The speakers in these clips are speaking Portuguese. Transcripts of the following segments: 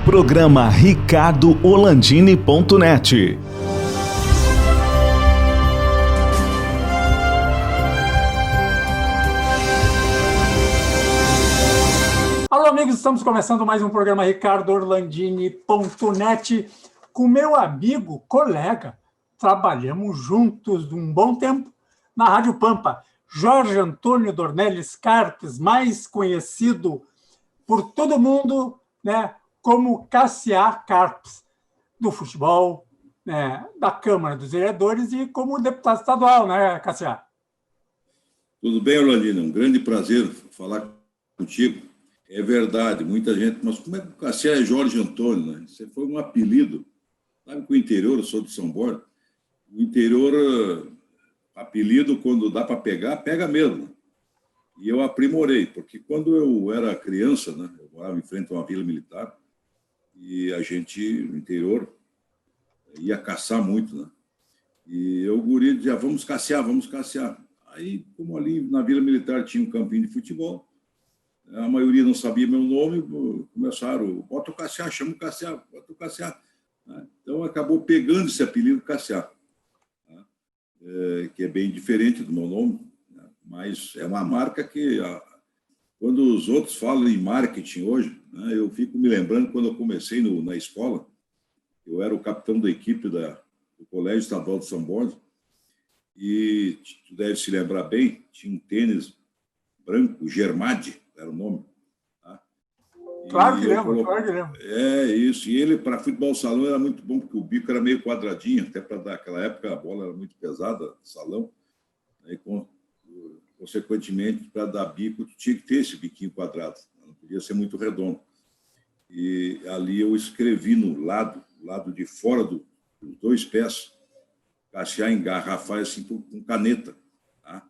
Programa ricardoholandini.net. Alô, amigos, estamos começando mais um programa ricardoholandini.net com meu amigo, colega. Trabalhamos juntos um bom tempo na Rádio Pampa. Jorge Antônio Dornelles Carpes, mais conhecido por todo mundo, né, como Cassiá Carpes, do futebol, né, da Câmara dos Vereadores e como deputado estadual, né, Cassiá? Tudo bem, Orlandino? Um grande prazer falar contigo. É verdade, muita gente, mas como é que o Cassiá é Jorge Antônio, né? Isso foi um apelido. Sabe que o interior, eu sou de São Borja, o interior, apelido, quando dá para pegar, pega mesmo. E eu aprimorei, porque quando eu era criança, né, eu morava em frente a uma vila militar, e a gente, no interior, ia caçar muito, né? E eu, guri, dizia, vamos caçar, vamos caçar. Aí, como ali na vila militar tinha um campinho de futebol, a maioria não sabia meu nome, começaram, bota o Cassiá, chama o Cassiá, bota o Cassiá. Então, acabou pegando esse apelido Cassiá, que é bem diferente do meu nome, mas é uma marca que, quando os outros falam em marketing hoje, eu fico me lembrando quando eu comecei na escola, eu era o capitão da equipe do Colégio Estadual de São Borja, e tu deve se lembrar bem, tinha um tênis branco, Germade, era o nome. Tá? Claro que lembro, claro que lembro. É, isso. E ele, para futebol salão, era muito bom, porque o bico era meio quadradinho, até para dar aquela época a bola era muito pesada, salão. Aí, consequentemente, para dar bico, tu tinha que ter esse biquinho quadrado, não podia ser muito redondo. E ali eu escrevi no lado de fora dos dois pés, Cassiá engarrafar assim com caneta. Tá?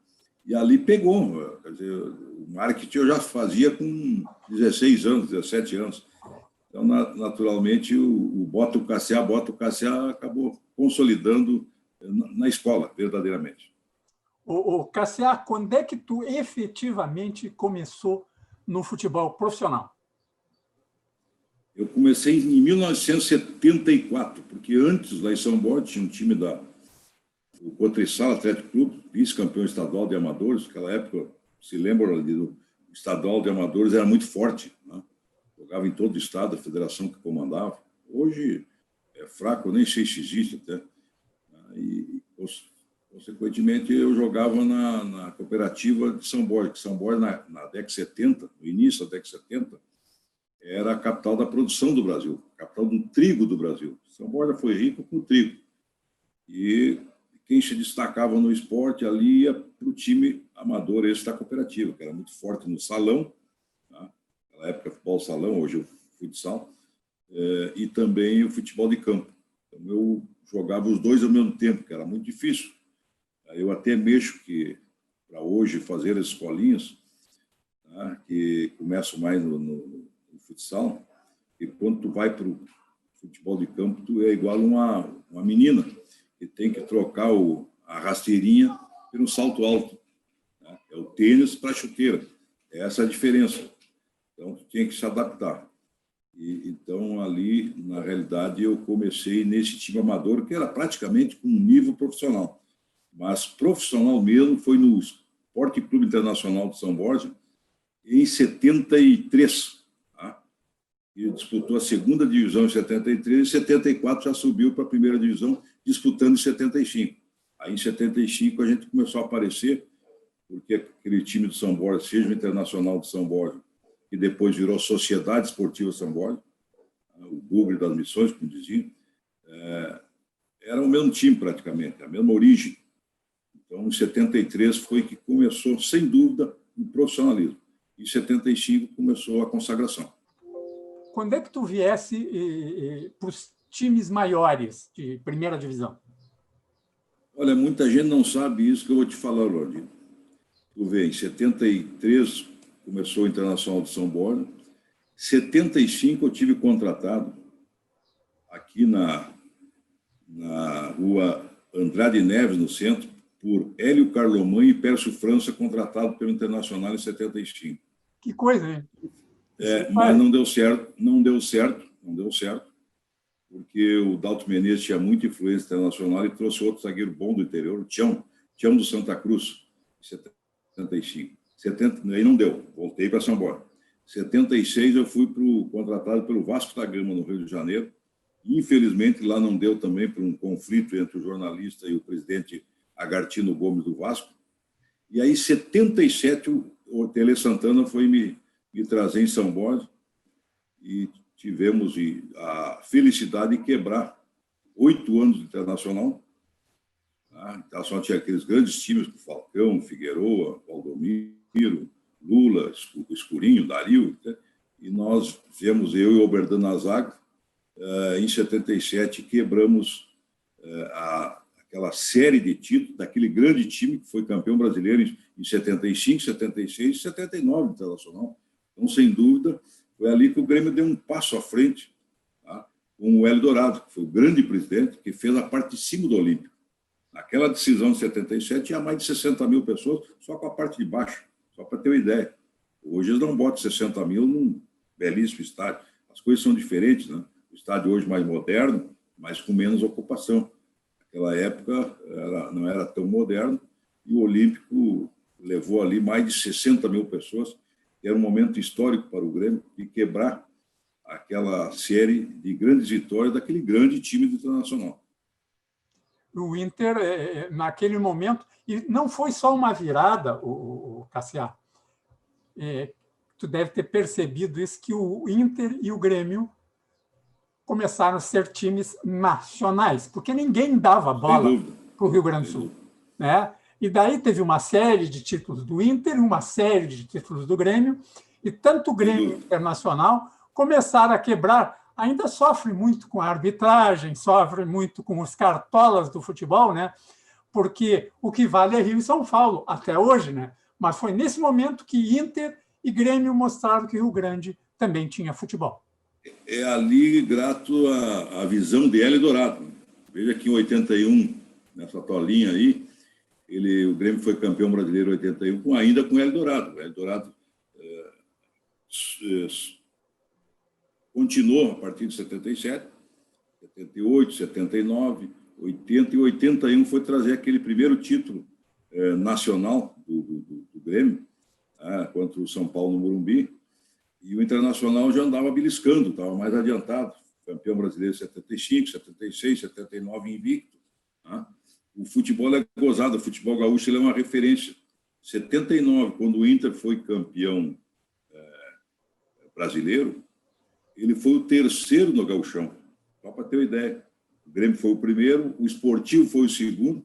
E ali pegou. Quer dizer, o marketing eu já fazia com 16 anos, 17 anos. Então, naturalmente, o bota o Cassiá acabou consolidando na escola, verdadeiramente. O Cassiá, quando é que tu efetivamente começou no futebol profissional? Eu comecei em 1974, porque antes, lá em São Borja, tinha um time do Cotrissal Atlético Clube, vice-campeão estadual de amadores. Naquela época, se lembra, do estadual de amadores era muito forte, né? Jogava em todo o estado, a federação que comandava. Hoje é fraco, eu nem sei se existe até. E, consequentemente, eu jogava na cooperativa de São Borja, que São Borja, na década de 70, no início da década de 70, era a capital da produção do Brasil, a capital do trigo do Brasil. São Borja foi rico com trigo. E quem se destacava no esporte ali ia para o time amador, esse da cooperativa, que era muito forte no salão, tá? Naquela época, futebol salão, hoje o futsal, e também o futebol de campo. Então, eu jogava os dois ao mesmo tempo, que era muito difícil. Eu até mexo que, para hoje, fazer as escolinhas, tá? Que começam mais no futsal, e quando tu vai para o futebol de campo, tu é igual uma menina, que tem que trocar a rasteirinha por um salto alto. Né? É o tênis para a chuteira. Essa é a diferença. Então, tu tinha que se adaptar. Então, ali, na realidade, eu comecei nesse time amador, que era praticamente com um nível profissional. Mas profissional mesmo foi no Esporte Clube Internacional de São Borja, em 73. Tá? E disputou a segunda divisão em 73, e 74 já subiu para a primeira divisão, disputando em 75. Aí, em 75, a gente começou a aparecer, porque aquele time de São Borja, seja o Internacional de São Borja, que depois virou Sociedade Esportiva São Borja, o Bugre das Missões, como diziam, era o mesmo time praticamente, a mesma origem. Então, em 73 foi que começou, sem dúvida, o profissionalismo. Em 75 começou a consagração. Quando é que tu viesse para os times maiores de primeira divisão? Olha, muita gente não sabe isso que eu vou te falar, Lordinho. Tu vê, em 73 começou o Internacional de São Borja. Em 75 eu tive contratado aqui na rua Andrade Neves, no centro, por Hélio Carlomagno e Pércio França, contratado pelo Internacional em 75. Que coisa, hein? Mas não deu certo, não deu certo, porque o Dalton Menezes tinha muita influência internacional e trouxe outro zagueiro bom do interior, o Tião do Santa Cruz, em 75. Aí não deu, voltei para São Paulo. Em 76 eu fui contratado pelo Vasco da Gama, no Rio de Janeiro. Infelizmente lá não deu também por um conflito entre o jornalista e o presidente Agartino Gomes do Vasco. E aí, em 77, o Tele Santana foi me trazer em São Borja e tivemos a felicidade de quebrar 8 anos de Internacional. A Internacional tinha aqueles grandes times, com Falcão, Figueroa, Valdomiro, Lula, Escurinho, Dario, e nós viemos, eu e o Oberdan na zaga, em 77, quebramos aquela série de títulos daquele grande time que foi campeão brasileiro em 75, 76 e 79 Internacional. Então, sem dúvida, foi ali que o Grêmio deu um passo à frente, tá? Com o Hélio Dourado, que foi o grande presidente, que fez a parte de cima do Olímpico. Naquela decisão de 77, tinha mais de 60 mil pessoas, só com a parte de baixo, só para ter uma ideia. Hoje eles não botam 60 mil num belíssimo estádio. As coisas são diferentes, né? O estádio hoje mais moderno, mas com menos ocupação. Naquela época não era tão moderno e o Olímpico levou ali mais de 60 mil pessoas. Era um momento histórico para o Grêmio de quebrar aquela série de grandes vitórias daquele grande time do Internacional. O Inter, naquele momento, e não foi só uma virada, o Cassiá, tu deve ter percebido isso, que o Inter e o Grêmio começaram a ser times nacionais, porque ninguém dava bola para o Rio Grande do Sul, né? E daí teve uma série de títulos do Inter, uma série de títulos do Grêmio, e tanto o Grêmio e o Internacional começaram a quebrar. Ainda sofre muito com a arbitragem, sofre muito com os cartolas do futebol, né? Porque o que vale é Rio e São Paulo, até hoje, né? Mas foi nesse momento que Inter e Grêmio mostraram que Rio Grande também tinha futebol. É ali grato à visão de Hélio Dourado. Veja que em 81, nessa tolinha aí, o Grêmio foi campeão brasileiro em 81, ainda com Hélio Dourado. O Hélio Dourado continuou a partir de 77, 78, 79, 80 e 81 foi trazer aquele primeiro título nacional do Grêmio, contra o São Paulo no Morumbi, e o Internacional já andava beliscando, estava mais adiantado, campeão brasileiro em 75, 76, 79 invicto. O futebol é gozado, o futebol gaúcho ele é uma referência. 79, quando o Inter foi campeão brasileiro, ele foi o terceiro no gauchão, só para ter uma ideia. O Grêmio foi o primeiro, o Sportivo foi o segundo,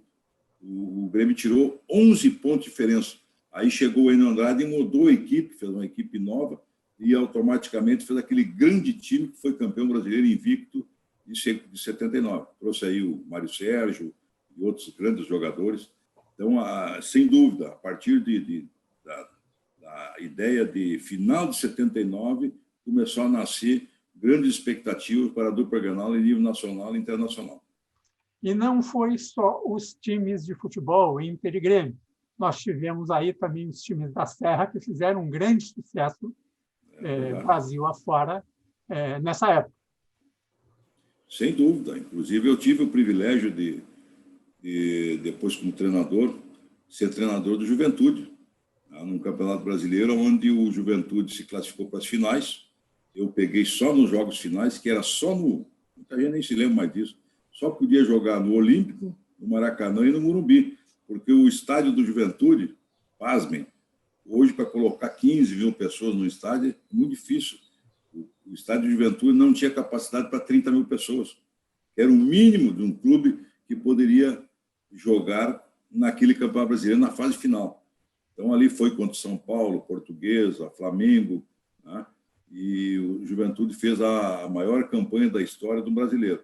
o Grêmio tirou 11 pontos de diferença. Aí chegou o Enio Andrade e mudou a equipe, fez uma equipe nova e automaticamente fez aquele grande time que foi campeão brasileiro invicto de 79. Trouxe aí o Mário Sérgio e outros grandes jogadores. Então, sem dúvida, a partir da ideia de final de 79, começou a nascer grandes expectativas para a dupla Grenal em nível nacional e internacional. E não foi só os times de futebol, Inter e Grêmio. Nós tivemos aí também os times da Serra que fizeram um grande sucesso Brasil afora nessa época. Sem dúvida. Inclusive, eu tive o privilégio de depois, como treinador, ser treinador do Juventude, num campeonato brasileiro, onde o Juventude se classificou para as finais. Eu peguei só nos jogos finais, que era só no... Muita gente nem se lembra mais disso. Só podia jogar no Olímpico, no Maracanã e no Morumbi, porque o estádio do Juventude, pasmem, hoje para colocar 15 mil pessoas no estádio é muito difícil. O estádio do Juventude não tinha capacidade para 30 mil pessoas. Era o mínimo de um clube que poderia jogar naquele campeonato brasileiro na fase final. Então, ali foi contra São Paulo, Portuguesa, Flamengo, né? E o Juventude fez a maior campanha da história do brasileiro.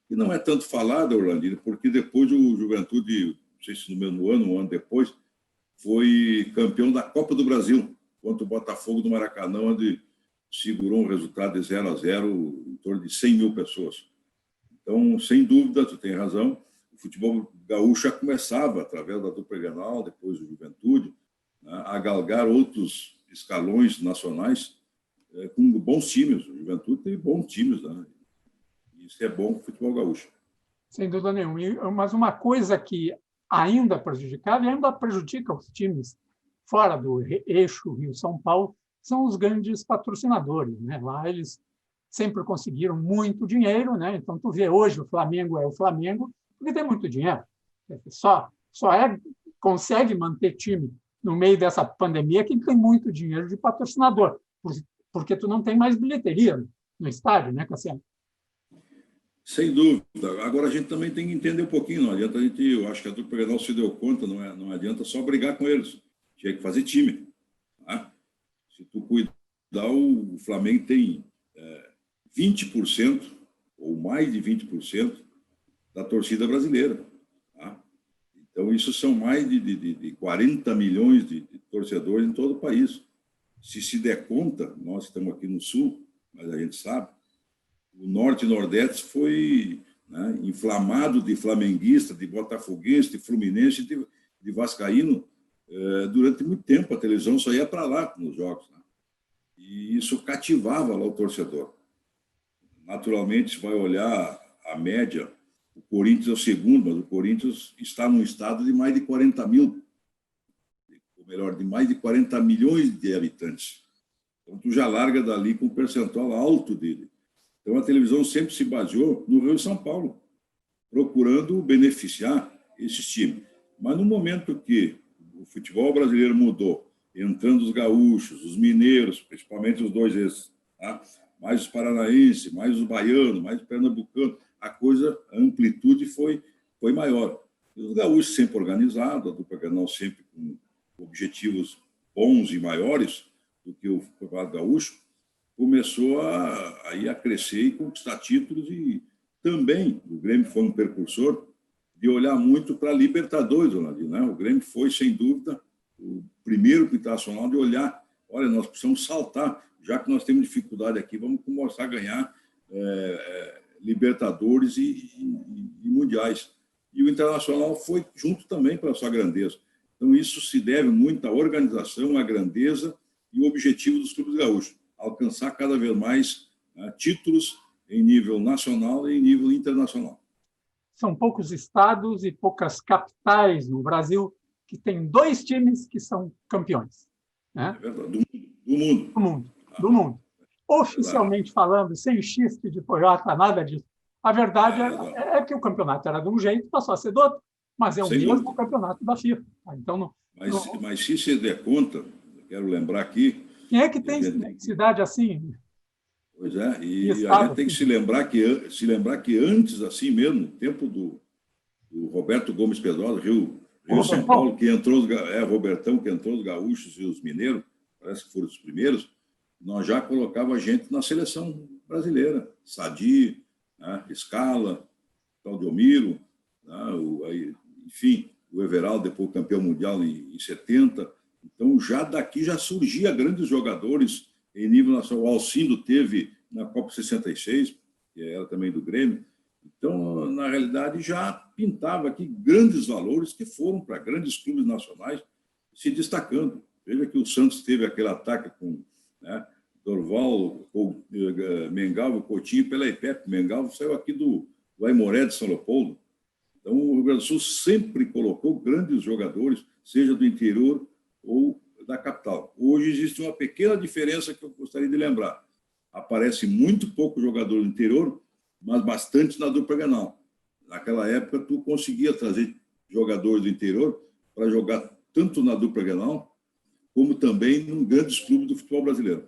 E não é tanto falado, Orlandino, porque depois o Juventude, não sei se no mesmo ano, um ano depois, foi campeão da Copa do Brasil, contra o Botafogo do Maracanã, onde segurou um resultado de 0-0, em torno de 100 mil pessoas. Então, sem dúvida, tu tem razão, o futebol gaúcho já começava, através da dupla Grenal, depois do Juventude, a galgar outros escalões nacionais, com bons times. O Juventude teve bons times, né? Isso é bom para o futebol gaúcho. Sem dúvida nenhuma. Mas uma coisa que ainda prejudicava e ainda prejudica os times fora do eixo Rio-São Paulo são os grandes patrocinadores, né? Lá eles sempre conseguiram muito dinheiro, né? Então, tu vê hoje o Flamengo é o Flamengo porque tem muito dinheiro. Consegue manter time no meio dessa pandemia quem tem muito dinheiro de patrocinador, porque tu não tem mais bilheteria no estádio, né, Cassiano? Sem dúvida. Agora a gente também tem que entender um pouquinho, não adianta eu acho que a dupla Grenal se deu conta, não adianta só brigar com eles, tinha que fazer time. Tá? Se tu cuidar, o Flamengo tem 20% ou mais de 20% da torcida brasileira. Tá? Então, isso são mais de 40 milhões de torcedores em todo o país. Se der conta, nós estamos aqui no Sul, mas a gente sabe, o Norte e Nordeste foi, né, inflamado de flamenguista, de botafoguense, de fluminense, de vascaíno. Durante muito tempo, a televisão só ia para lá nos jogos. Né? E isso cativava lá o torcedor. Naturalmente, se vai olhar a média, o Corinthians é o segundo, mas o Corinthians está num estado de mais de 40 mil, ou melhor, de mais de 40 milhões de habitantes. Então, tu já larga dali com um percentual alto dele. Então, a televisão sempre se baseou no Rio de São Paulo, procurando beneficiar esses times. Mas no momento que o futebol brasileiro mudou, entrando os gaúchos, os mineiros, principalmente os dois esses, tá? Mais os paranaenses, mais os baianos, mais os pernambucanos, a amplitude foi maior. E os gaúchos sempre organizados, a dupla Grenal sempre com objetivos bons e maiores do que o campeonato gaúcho, começou a crescer e conquistar títulos, e também o Grêmio foi um precursor de olhar muito para a Libertadores, Ronaldinho, né? O Grêmio foi, sem dúvida, o primeiro internacional de olhar, olha, nós precisamos saltar, já que nós temos dificuldade aqui, vamos começar a ganhar Libertadores e Mundiais. E o Internacional foi junto também para a sua grandeza. Então, isso se deve muito à organização, à grandeza e o objetivo dos clubes gaúchos, alcançar cada vez mais títulos em nível nacional e em nível internacional. São poucos estados e poucas capitais no Brasil que têm 2 times que são campeões. Né? É verdade, do mundo. Oficialmente falando, sem chiste de Toyota, nada disso. A verdade é que o campeonato era de um jeito, passou a ser do outro, mas é o mesmo campeonato da FIFA. Então, mas se você der conta, quero lembrar aqui... Quem é que tem cidade assim? Pois é, e a gente tem que se lembrar que antes, assim mesmo, no tempo do Roberto Gomes Pedrosa, Rio São Paulo, que entrou Robertão, que entrou os gaúchos e os mineiros, parece que foram os primeiros, nós já colocava a gente na seleção brasileira. Sadi, né, Scala, Claudiomiro, né, enfim, o Everaldo, depois campeão mundial em 70. Então, já daqui já surgia grandes jogadores em nível nacional. O Alcindo teve na Copa 66, que era também do Grêmio. Então, na realidade, já pintava aqui grandes valores que foram para grandes clubes nacionais se destacando. Veja que o Santos teve aquele ataque com, né, Dorval, Mengalvo, Coutinho pela IPEP. Mengalvo saiu aqui do Aimoré de São Leopoldo. Então, o Rio Grande do Sul sempre colocou grandes jogadores, seja do interior ou da capital. Hoje existe uma pequena diferença que eu gostaria de lembrar. Aparece muito pouco jogador do interior, mas bastante na dupla Grenal. Naquela época, tu conseguia trazer jogadores do interior para jogar tanto na dupla Grenal como também em grandes clubes do futebol brasileiro.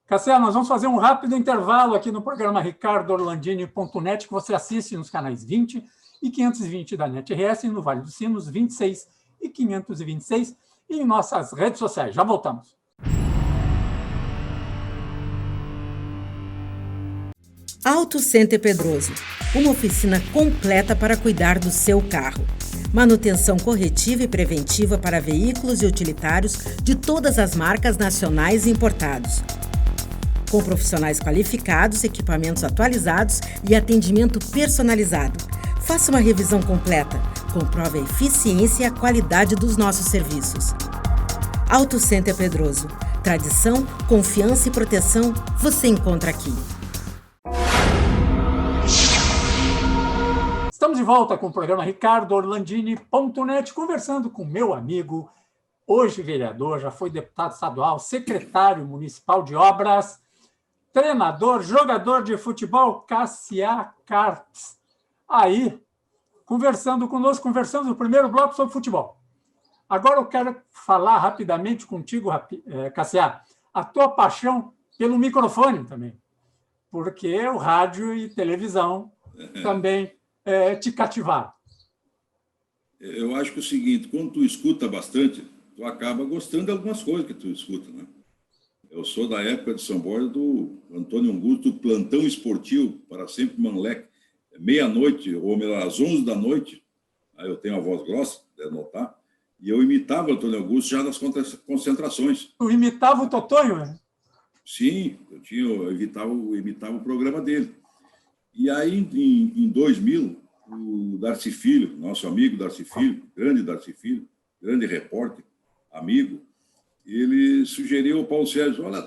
Cassiano, nós vamos fazer um rápido intervalo aqui no programa ricardoorlandini.net, que você assiste nos canais 20 e 520 da NetRS, no Vale dos Sinos, 26 e 526, e em nossas redes sociais. Já voltamos. Auto Center Pedroso, uma oficina completa para cuidar do seu carro. Manutenção corretiva e preventiva para veículos e utilitários de todas as marcas nacionais e importados. Com profissionais qualificados, equipamentos atualizados e atendimento personalizado. Faça uma revisão completa. Comprove a eficiência e a qualidade dos nossos serviços. Auto Center Pedroso. Tradição, confiança e proteção você encontra aqui. Estamos de volta com o programa RicardoOrlandini.net, conversando com meu amigo, hoje vereador, já foi deputado estadual, secretário municipal de obras, treinador, jogador de futebol, Cassiá Cartes. Aí, conversando conosco, conversamos no primeiro bloco sobre futebol. Agora eu quero falar rapidamente contigo, Cassiá, a tua paixão pelo microfone também, porque o rádio e televisão também te cativaram. Eu acho que é o seguinte, quando tu escuta bastante, tu acaba gostando de algumas coisas que tu escuta, né? Eu sou da época de São Borja do Antônio Augusto, do Plantão Esportivo, para sempre Manleque, meia-noite, ou melhor, às 11 da noite, aí eu tenho a voz grossa, deve notar, e eu imitava o Antônio Augusto já nas concentrações. Tu imitava o Totonho, né? Sim, eu imitava o programa dele. E aí, em 2000, o Darcy Filho, nosso amigo Darcy Filho, grande repórter, amigo, ele sugeriu ao Paulo Sérgio, olha,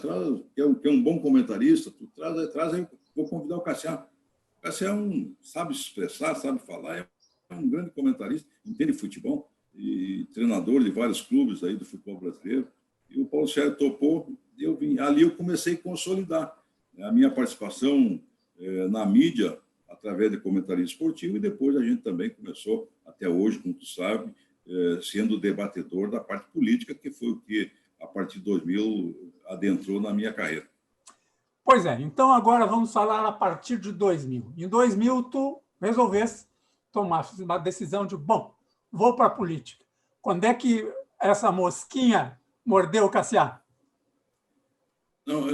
que é um bom comentarista, tu traz aí, vou convidar o Cassiá. O Cassiá sabe se expressar, sabe falar, é um grande comentarista, entende futebol, e treinador de vários clubes aí do futebol brasileiro. E o Paulo Sérgio topou, e eu vim. Ali eu comecei a consolidar a minha participação na mídia, através de comentarismo esportivo, e depois a gente também começou, até hoje, como tu sabe, sendo debatedor da parte política, que foi o que, a partir de 2000, adentrou na minha carreira. Pois é, então agora vamos falar a partir de 2000. Em 2000, tu resolveste tomar uma decisão de, vou para a política. Quando é que essa mosquinha mordeu o Cassiá? Não,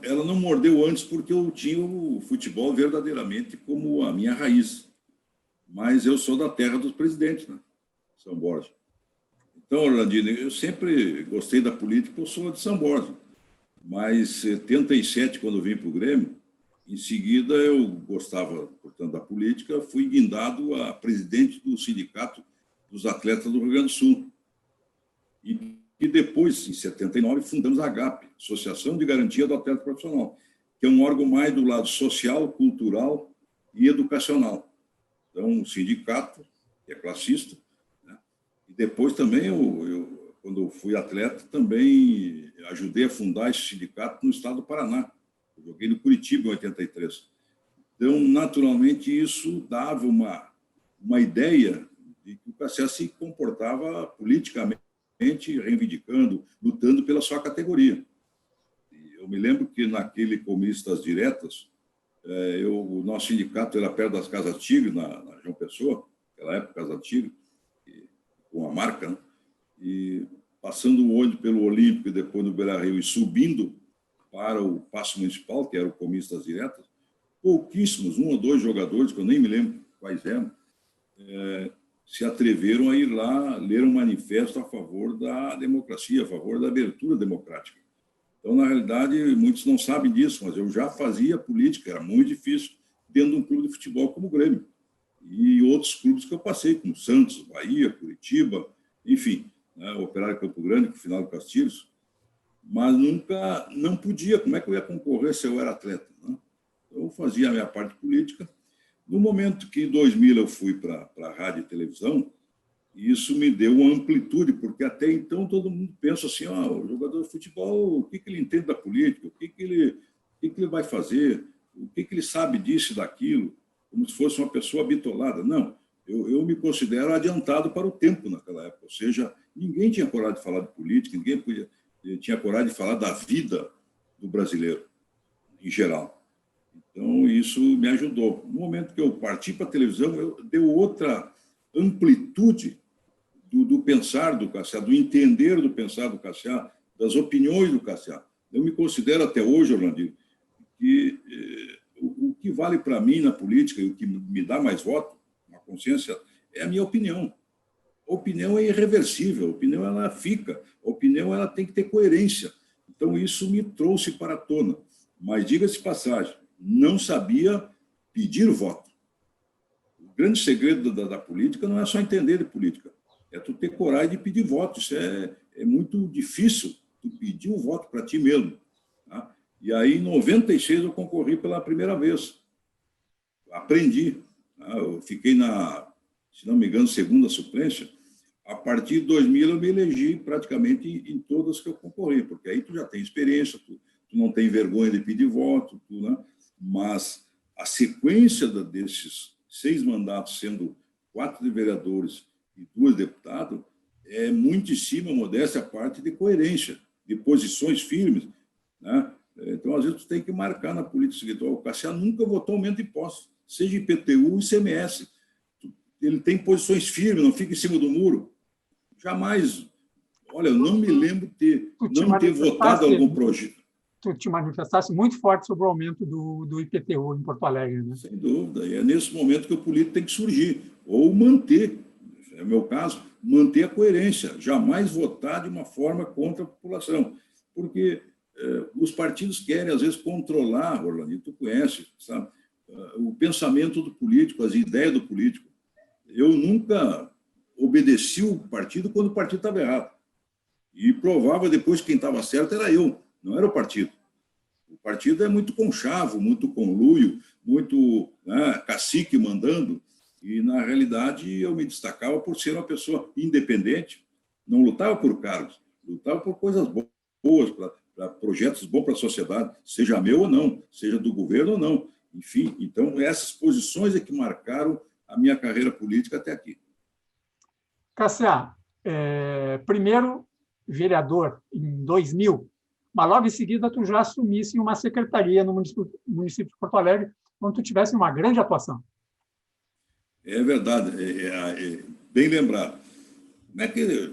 ela não mordeu antes porque eu tinha o futebol verdadeiramente como a minha raiz. Mas eu sou da terra dos presidentes, né? São Borja. Então, Orlandino, eu sempre gostei da política, eu sou de São Borja. Mas em 77, quando eu vim para o Grêmio, em seguida eu gostava, portanto, da política, fui guindado a presidente do Sindicato dos Atletas do Rio Grande do Sul. E depois, em 79, fundamos a AGAP, Associação de Garantia do Atleta Profissional, que é um órgão mais do lado social, cultural e educacional. Então, um sindicato, que é classista, né? E depois também, quando eu fui atleta, também ajudei a fundar esse sindicato no estado do Paraná. Eu joguei no Curitiba em 83. Então, naturalmente, isso dava uma ideia de que o Cassiá se comportava politicamente, reivindicando, lutando pela sua categoria. Eu me lembro que naquele Comunistas Diretas, o nosso sindicato era perto das Casas Tigre, na João Pessoa, naquela época, Casa Tigre, com a marca, né? E passando o olho pelo Olímpico e depois no Beira-Rio e subindo para o Paço Municipal, que era o Comunistas Diretas, pouquíssimos, 1 ou 2 jogadores, que eu nem me lembro quais eram, se atreveram a ir lá ler um manifesto a favor da democracia, a favor da abertura democrática. Então, na realidade, muitos não sabem disso, mas eu já fazia política, era muito difícil, dentro de um clube de futebol como o Grêmio. E outros clubes que eu passei, como Santos, Bahia, Curitiba, enfim, né, o Operário Campo Grande, que final do Castilhos, mas nunca, não podia, como é que eu ia concorrer se eu era atleta, né? Eu fazia a minha parte política. No momento que, em 2000, eu fui para a rádio e televisão, isso me deu uma amplitude, porque até então todo mundo pensa assim, o jogador de futebol, o que ele entende da política, o que ele vai fazer, o que ele sabe disso e daquilo, como se fosse uma pessoa bitolada. Não, eu me considero adiantado para o tempo naquela época, ou seja, ninguém tinha coragem de falar de política, ninguém tinha coragem de falar da vida do brasileiro, em geral. Então, isso me ajudou. No momento que eu parti para a televisão, deu outra amplitude do pensar do Cassiá, do entender do pensar do Cassiá, das opiniões do Cassiá. Eu me considero até hoje, Orlandinho, que o que vale para mim na política e o que me dá mais voto, uma consciência, é a minha opinião. A opinião é irreversível, a opinião ela fica, a opinião ela tem que ter coerência. Então, isso me trouxe para a tona. Mas, diga-se de passagem, não sabia pedir voto. O grande segredo da política não é só entender de política, é tu ter coragem de pedir voto. Isso é muito difícil, tu pedir o voto para ti mesmo. Tá? E aí, em 96, eu concorri pela primeira vez. Aprendi. Tá? Eu fiquei se não me engano, segunda suplência. A partir de 2000, eu me elegi praticamente em todas que eu concorri, porque aí tu já tem experiência, tu não tem vergonha de pedir voto, né? Mas a sequência desses 6 mandatos, sendo 4 de vereadores e 2 deputados, é muitíssima modéstia a parte de coerência, de posições firmes, né? Então, às vezes, tu tem que marcar na política seguinte: o Cassiá nunca votou aumento de impostos, seja IPTU e ICMS. Ele tem posições firmes, não fica em cima do muro. Jamais, olha, eu não me lembro de não ter votado algum projeto. Tu te manifestasse muito forte sobre o aumento do IPTU em Porto Alegre, né? Sem dúvida. E é nesse momento que o político tem que surgir. Ou manter, é o meu caso, manter a coerência. Jamais votar de uma forma contra a população. Porque os partidos querem, às vezes, controlar, Orlando, tu conhece, sabe? O pensamento do político, as ideias do político. Eu nunca obedeci o partido quando o partido estava errado. E provava depois que quem estava certo era eu, não era o partido. O partido é muito conchavo, muito conluio, muito, né, cacique mandando. E, na realidade, eu me destacava por ser uma pessoa independente. Não lutava por cargos, lutava por coisas boas, para projetos bons para a sociedade, seja meu ou não, seja do governo ou não. Enfim, então, essas posições é que marcaram a minha carreira política até aqui. Cassiá, primeiro vereador em 2000, mas logo em seguida tu já assumisse uma secretaria no município de Porto Alegre, onde tu tivesse uma grande atuação. É verdade, bem lembrado. Como é que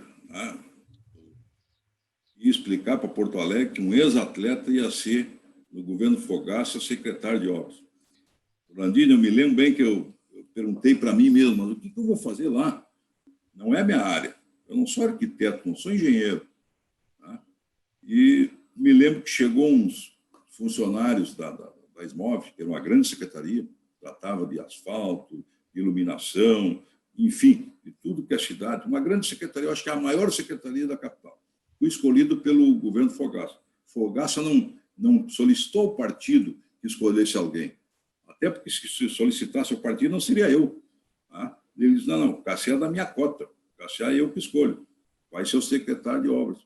ia explicar para Porto Alegre que um ex-atleta ia ser, no governo Fogaça, secretário de obras? Orlandinho, eu me lembro bem que eu perguntei para mim mesmo: mas o que eu vou fazer lá? Não é minha área. Eu não sou arquiteto, não sou engenheiro. Tá? E me lembro que chegou uns funcionários da SMOV, que era uma grande secretaria, tratava de asfalto, de iluminação, enfim, de tudo que é cidade. Uma grande secretaria, eu acho que é a maior secretaria da capital. Fui escolhido pelo governo Fogaça. Fogaça não solicitou ao partido que escolhesse alguém. Até porque, se solicitasse o partido, não seria eu. Tá? Ele disse: não, o Cassiá é da minha cota. O Cassiá é eu que escolho. Vai ser o secretário de obras.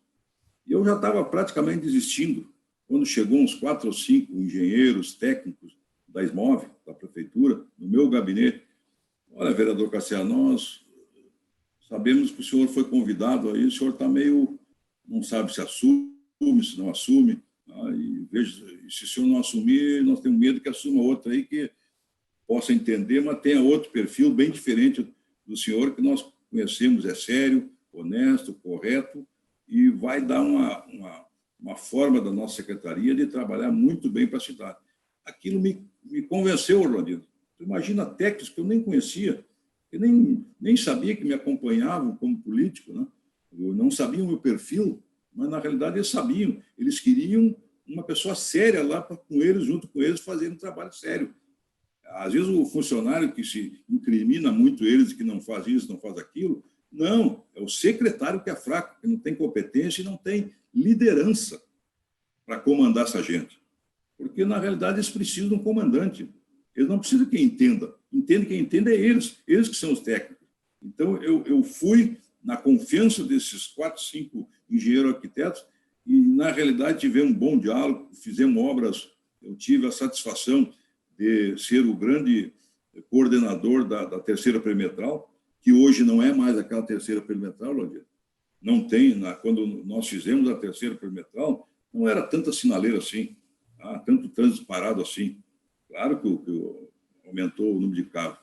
E eu já estava praticamente desistindo, quando chegou uns 4 ou 5 engenheiros técnicos da SMOV, da prefeitura, no meu gabinete. Olha, vereador Cassiá, nós sabemos que o senhor foi convidado aí, o senhor está meio, não sabe se assume, se não assume. E veja, se o senhor não assumir, nós temos medo que assuma outro aí que possa entender, mas tenha outro perfil bem diferente do senhor, que nós conhecemos, é sério, honesto, correto, e vai dar uma forma da nossa secretaria de trabalhar muito bem para a cidade. Aquilo me convenceu, Orlandino. Imagina técnicos que eu nem conhecia, que nem sabia que me acompanhavam como político, né? Eu não sabiam o meu perfil, mas, na realidade, eles sabiam. Eles queriam uma pessoa séria lá com eles, junto com eles, fazendo um trabalho sério. Às vezes, o funcionário que se incrimina muito eles, que não faz isso, não faz aquilo, não, é o secretário que é fraco, que não tem competência e não tem liderança para comandar essa gente. Porque, na realidade, eles precisam de um comandante. Eles não precisam que entenda. Quem entende é eles que são os técnicos. Então, eu fui na confiança desses 4, 5 engenheiros arquitetos e, na realidade, tivemos um bom diálogo, fizemos obras. Eu tive a satisfação de ser o grande coordenador da terceira perimetral, que hoje não é mais aquela terceira perimetral, Landir. Não tem, quando nós fizemos a terceira perimetral, não era tanta sinaleira assim, tá? Tanto trânsito parado assim. Claro que aumentou o número de carros.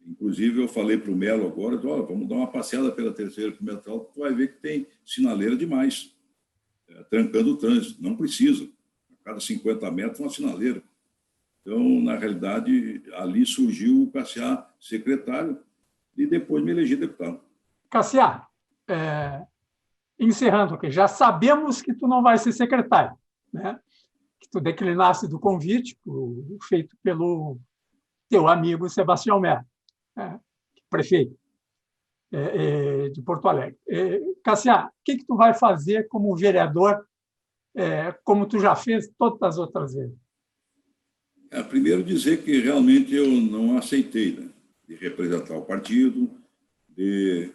Inclusive, eu falei para o Melo agora: vamos dar uma passeada pela terceira perimetral, tu vai ver que tem sinaleira demais, trancando o trânsito. Não precisa. A cada 50 metros, uma sinaleira. Então, na realidade, ali surgiu o Cassiá secretário e depois me elegi deputado. Cassiá, encerrando aqui, já sabemos que tu não vai ser secretário, né? Que tu declinaste do convite feito pelo teu amigo Sebastião Melo, prefeito. de Porto Alegre. Cassia, o que tu vai fazer como vereador, como tu já fez todas as outras vezes? Primeiro dizer que realmente eu não aceitei, né, de representar o partido, de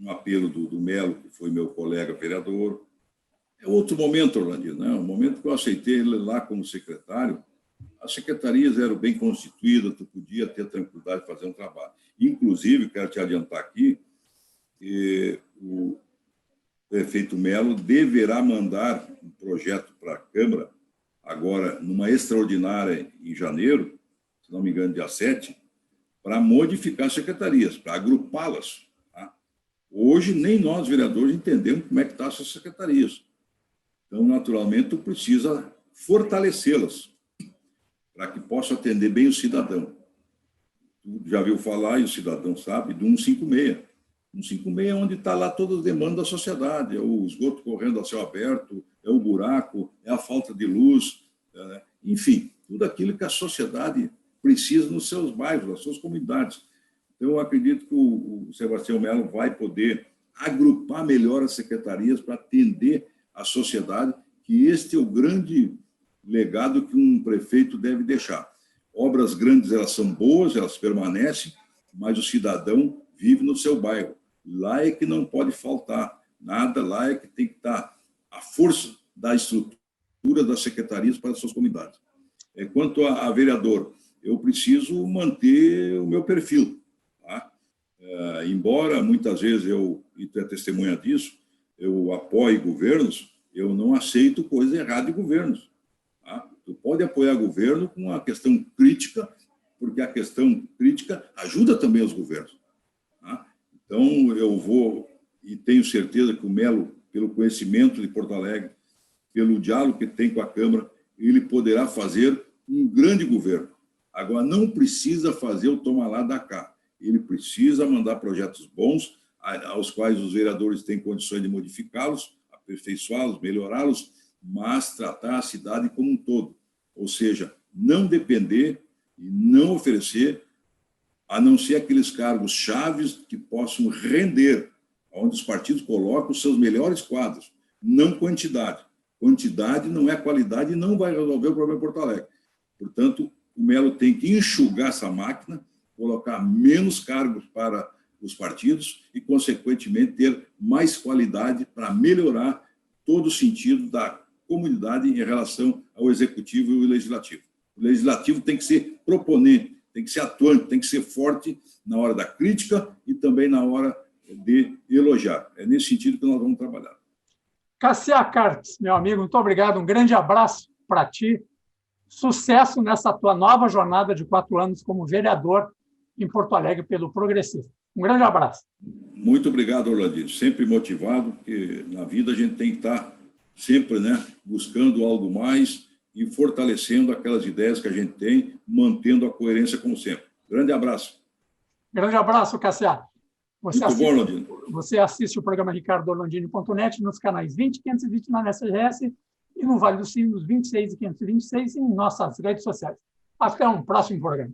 um apelo do Melo, que foi meu colega vereador. É outro momento, Orlandino, né? O momento que eu aceitei ele lá como secretário, as secretarias eram bem constituídas, tu podia ter tranquilidade de fazer um trabalho. Inclusive, quero te adiantar aqui, que o prefeito Melo deverá mandar um projeto para a Câmara, agora, numa extraordinária em janeiro, se não me engano, dia 7, para modificar as secretarias, para agrupá-las. Tá? Hoje, nem nós, vereadores, entendemos como é que estão essas secretarias. Então, naturalmente, tu precisa fortalecê-las para que possa atender bem o cidadão. Tu já viu falar, e o cidadão sabe, do 156. 156 é onde está lá todas as demandas da sociedade, é o esgoto correndo a céu aberto, é o buraco, é a falta de luz, enfim, tudo aquilo que a sociedade precisa nos seus bairros, nas suas comunidades. Então, eu acredito que o Sebastião Melo vai poder agrupar melhor as secretarias para atender a sociedade, que este é o grande legado que um prefeito deve deixar. Obras grandes, elas são boas, elas permanecem, mas o cidadão vive no seu bairro. Lá é que não pode faltar nada, lá é que tem que estar a força da estrutura das secretarias para as suas comunidades. Quanto a vereador, eu preciso manter o meu perfil. Tá? Embora muitas vezes e tu é testemunha disso, eu apoio governos, eu não aceito coisa errada de governos. Tá? Tu pode apoiar governo com a questão crítica, porque a questão crítica ajuda também os governos. Tá? Então, eu vou, e tenho certeza que o Melo, pelo conhecimento de Porto Alegre, pelo diálogo que tem com a Câmara, ele poderá fazer um grande governo. Agora, não precisa fazer o toma lá da cá. Ele precisa mandar projetos bons, aos quais os vereadores têm condições de modificá-los, aperfeiçoá-los, melhorá-los, mas tratar a cidade como um todo. Ou seja, não depender e não oferecer, a não ser aqueles cargos chaves que possam render, onde os partidos colocam os seus melhores quadros, não quantidade. Quantidade não é qualidade e não vai resolver o problema de Porto Alegre. Portanto, o Melo tem que enxugar essa máquina, colocar menos cargos para os partidos e, consequentemente, ter mais qualidade para melhorar todo o sentido da comunidade em relação ao Executivo e ao Legislativo. O Legislativo tem que ser proponente, tem que ser atuante, tem que ser forte na hora da crítica e também na hora de elogiar. É nesse sentido que nós vamos trabalhar. Cassia Carpes, meu amigo, muito obrigado. Um grande abraço para ti. Sucesso nessa tua nova jornada de 4 anos como vereador em Porto Alegre pelo Progressista. Um grande abraço. Muito obrigado, Orlandino. Sempre motivado, porque na vida a gente tem que estar sempre, né, buscando algo mais e fortalecendo aquelas ideias que a gente tem, mantendo a coerência como sempre. Grande abraço. Grande abraço, Cassia. Você assiste o programa ricardoorlandini.net nos canais 20 e 520 na SGS e no Vale do Sino, nos 26 e 526 em nossas redes sociais. Até um próximo programa.